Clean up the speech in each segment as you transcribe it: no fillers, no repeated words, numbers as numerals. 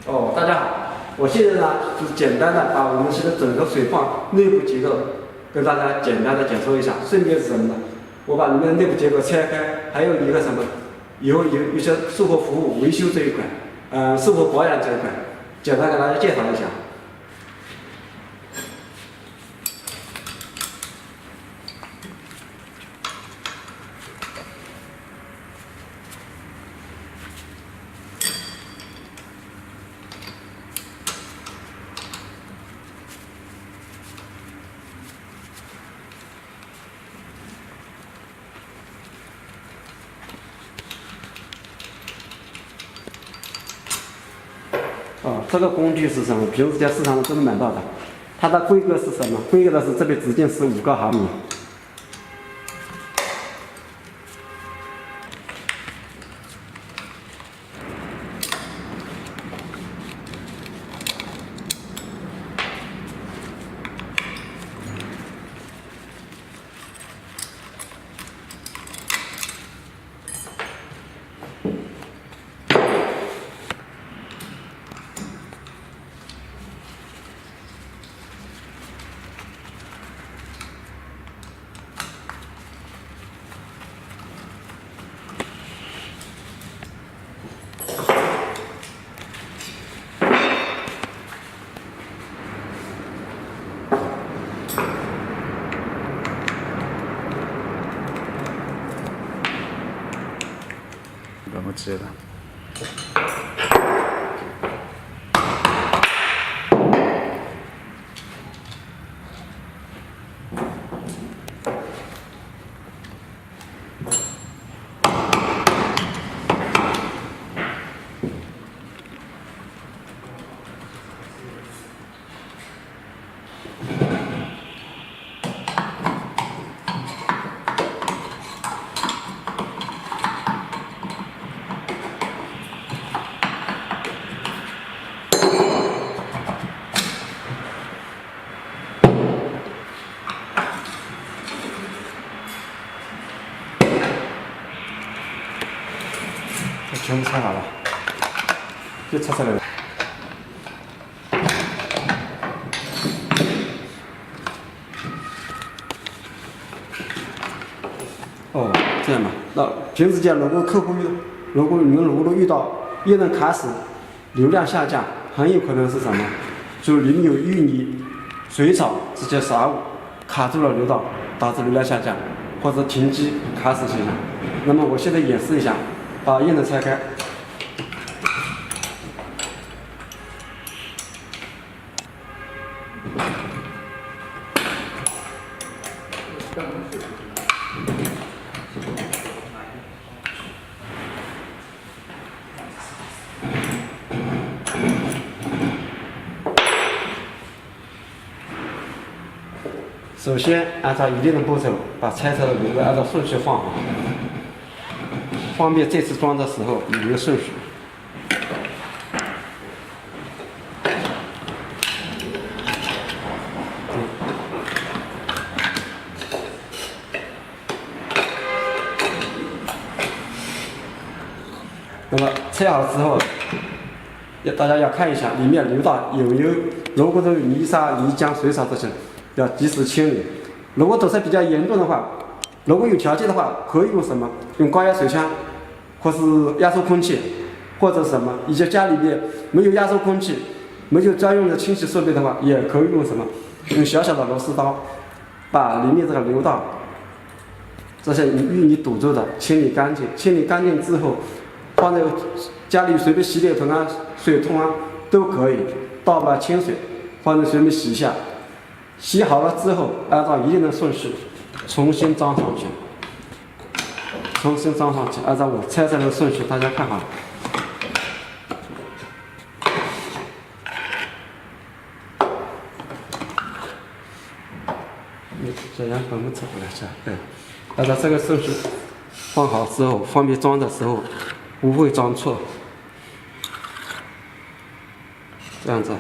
大家好，我现在呢就是简单的把我们现在整个水泵内部结构跟大家简单的解说一下。顺便是什么呢？我把里面的内部结构拆开，还有一个什么，以后有一些售后服务维修这一块，售后保养这一块，简单给大家介绍一下。这个工具是什么？平时在市场上都能买到的。它的规格是什么？规格的是这边直径是5个毫米。怎么接的？全部拆好了，就拆下来了。这样吧。那平时讲，如果你们如果遇到液冷卡死、流量下降，很有可能是什么？就是里面有淤泥、水草直接洒污，卡住了流道，导致流量下降，或者停机卡死现象。那么我现在演示一下。把液冷拆开，首先按照一定的步骤，把拆拆的螺丝按照顺序放好。方便这次装的时候有一个顺序。那么拆好之后，大家要看一下里面流道有没有，如果都有泥沙、泥浆、水草这些，要及时清理。如果堵塞比较严重的话，如果有条件的话，可以用什么？用高压水枪，或是压缩空气，或者什么？以及家里面没有压缩空气，没有专用的清洗设备的话，也可以用什么？用小小的螺丝刀，把里面这个流道这些淤泥堵住的清理干净。清理干净之后，放在家里随便洗脸盆啊、水桶啊都可以，倒把清水放在水里洗一下。洗好了之后，按照一定的顺序重新装上去。按照我拆下来的顺序，大家看好。这样本不错了，是吧？对。按照这个顺序放好之后，方便装的时候不会装错。这样子。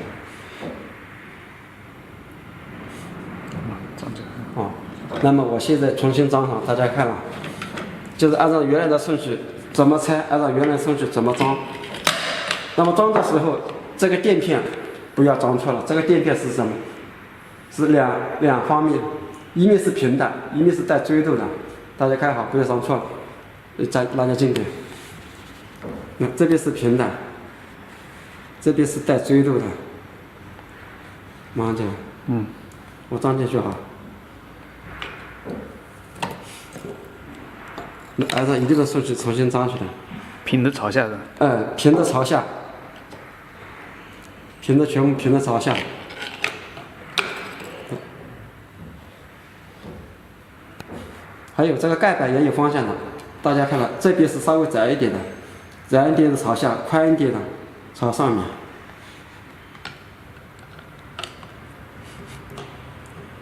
那么我现在重新装上，大家看了，就是按照原来的顺序怎么拆，按照原来顺序怎么装。那么装的时候这个垫片不要装错了，这个垫片是什么？是两方面，一面是平的，一面是带锥度的，大家看好，不要装错了。再拉近点，这边是平的，这边是带锥度的，马上讲，我装进去好。按照一定的数据重新装起来。平的朝下的。平的朝下，平的全部平的朝下。还有这个盖板也有方向的，大家看到这边是稍微窄一点的，窄一点的朝下，宽一点的朝上面。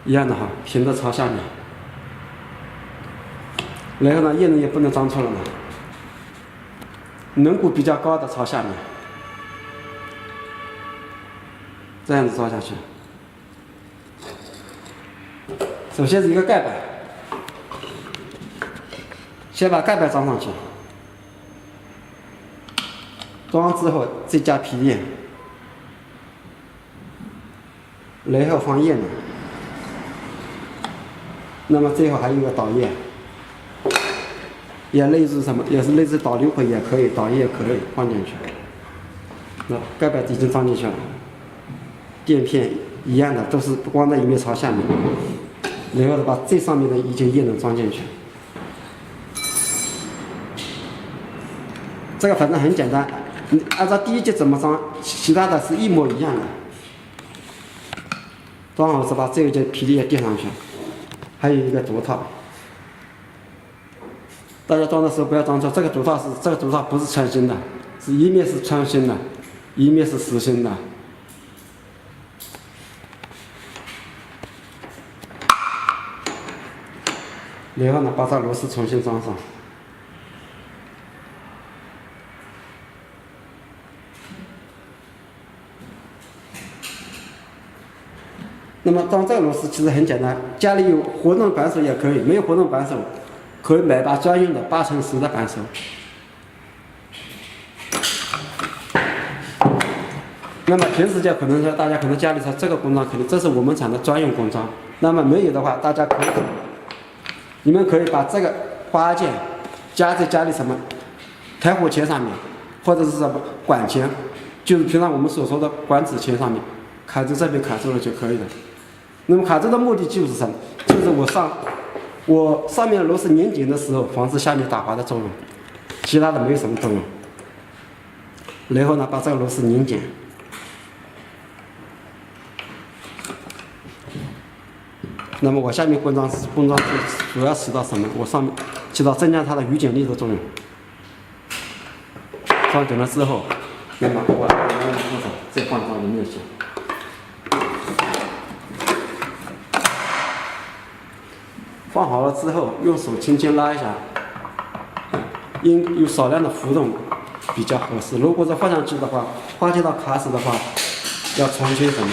一样的哈，平的朝下面。然后呢，叶轮也不能装错了嘛。轮毂比较高的朝下面，这样子装下去。首先是一个盖板，先把盖板装上去，装之后再加皮叶，然后放叶轮。那么最后还有一个导叶。也类似什么，也是类似导流口也可以，导叶也可以放进去。那盖板已经装进去了，垫片一样的，都是光在一面朝下面，然后把最上面的一节叶轮装进去。这个反正很简单，你按照第一节怎么装，其他的是一模一样的。装好是把这一节皮叶垫上去，还有一个竹套。大家装的时候不要装错，这个竹套不是穿心的，是一面是穿心的，一面是实心的。然后呢，把这螺丝重新装上。那么装这个螺丝其实很简单，家里有活动扳手也可以，没有活动扳手可以买把专用的8×10的扳手。那么平时就可能说，大家可能家里头这个工章，可能这是我们厂的专用工章。那么没有的话，大家可以，你们可以把这个花件加在家里什么台火钳上面，或者是什么管钳，就是平常我们所说的管子钳上面，卡在这边卡住了就可以了。那么卡住的目的就是什么？就是我上面的螺丝拧紧的时候，防止下面打滑的作用，其他的没有什么作用。然后呢，把这个螺丝拧紧。那么我下面工章主要起到什么？我上面起到增加它的预剪力的作用。装紧了之后，那么我再放到里面去。放好了之后，用手轻轻拉一下，应有少量的浮动比较合适。如果是放上去的话，花接到卡死的话，要重新什么？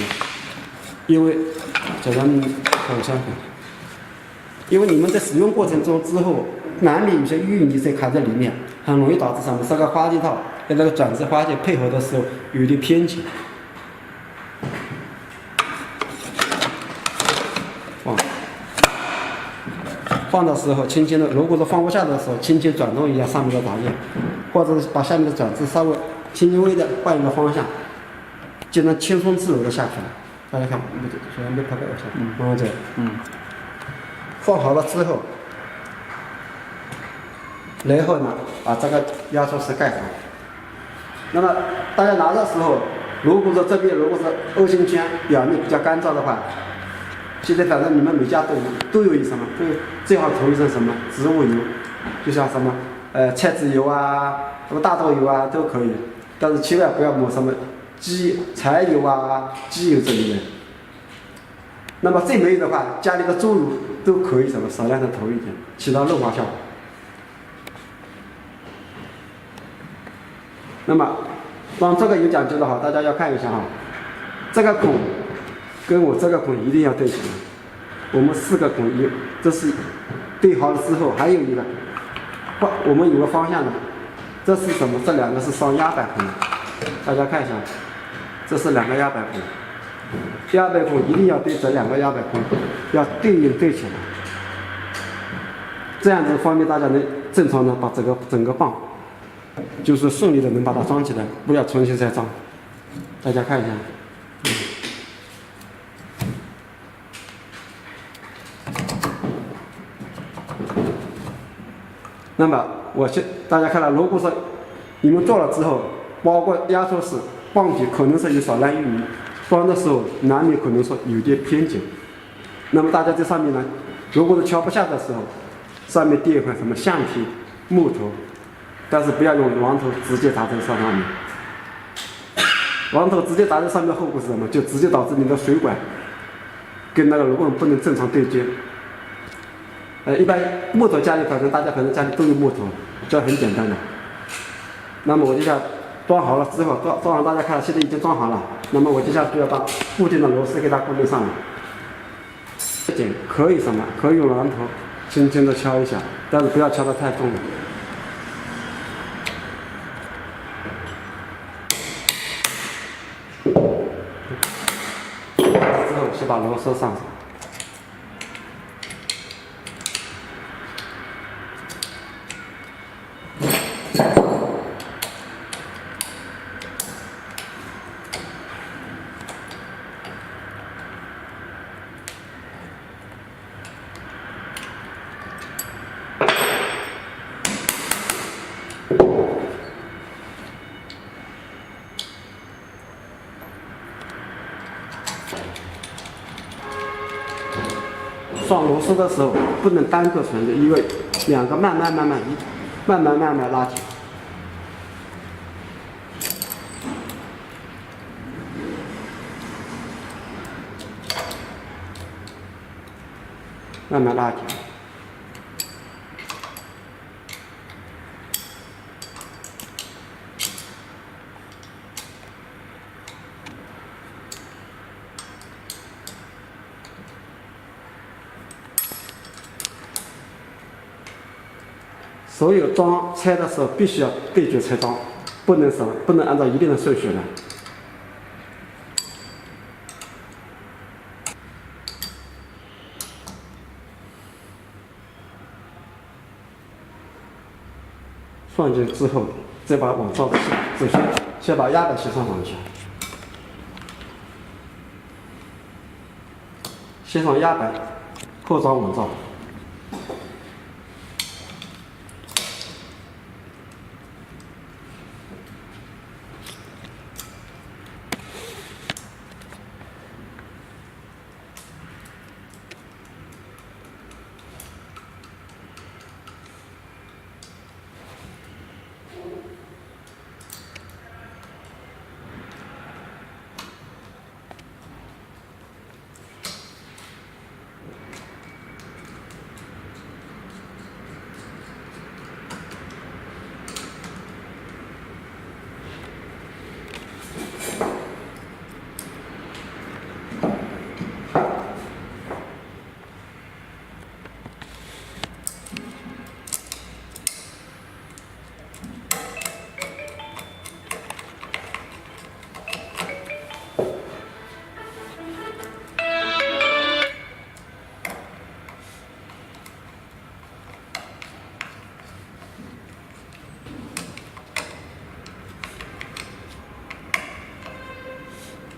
因为这咱们口腔，因为你们在使用过程中之后，难免有些淤泥在卡在里面，很容易导致什么？这个花接套跟那个转子花件配合的时候有点偏紧。放的时候轻轻的，如果说放不下的时候，轻轻转动一下上面的导叶，或者是把下面的转子稍微轻微的换一个方向，就能轻松自如的下去了。大家看，虽然没拍到我下，这，放好了之后，然后呢，把这个压缩石盖上。那么大家拿的时候，如果说这边如果是2星圈表面比较干燥的话，现在反正你们每家都有什么，都最好涂一层什么植物油，就像什么菜籽油啊，什么大豆油啊都可以，但是千万不要抹什么柴油啊、机油这类的。那么最没有的话，家里的猪油都可以什么少量的涂一点，起到润滑效果。那么装这个有讲究的话，大家要看一下哈，这个孔跟我这个孔一定要对齐，我们4个孔这是对好了之后，还有一个，我们有个方向的，这是什么？这2个是双压板孔，大家看一下，这是2个压摆孔，压摆孔一定要对这2个压摆孔要对应对起来，这样子方便大家能正常的把整个棒，就是顺利的能把它装起来，不要重新再装。大家看一下。那么大家看了，如果说你们做了之后，包括压缩时棒体可能是有少量淤泥，装的时候难免可能说有点偏紧。那么大家在上面呢，如果是敲不下的时候，上面垫一块什么橡皮、木头，但是不要用榔头直接砸在上面。榔头直接砸在上面，后果是什么？就直接导致你的水管跟那个螺纹不能正常对接。一般木头家里大家可能家里都有木头，这很简单的。那么我就想装好了之后，装好大家看了，现在已经装好了。那么我接下来就要把固定的螺丝给它固定上了。可以什么？可以用榔头轻轻的敲一下，但是不要敲得太重了。之后先把螺丝上。上螺丝的时候不能单个传着，因为2个慢慢拉紧，慢慢拉紧。所有拆的时候必须要对决拆装，不能按照一定的顺序来。放进之后，再把网罩首先把压板先上去，先上压板，后装网罩。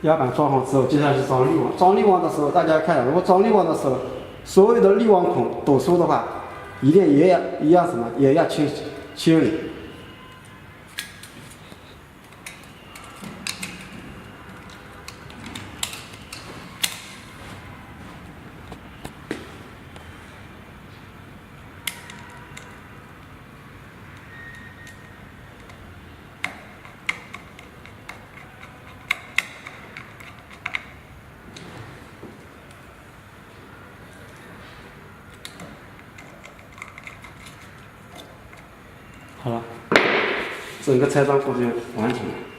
压板装好之后，接下来是装滤网。装滤网的时候，大家看，如果装滤网的时候，所有的滤网孔堵塞的话，一定也要什么，也要清理。好了，整个拆装过程完成了。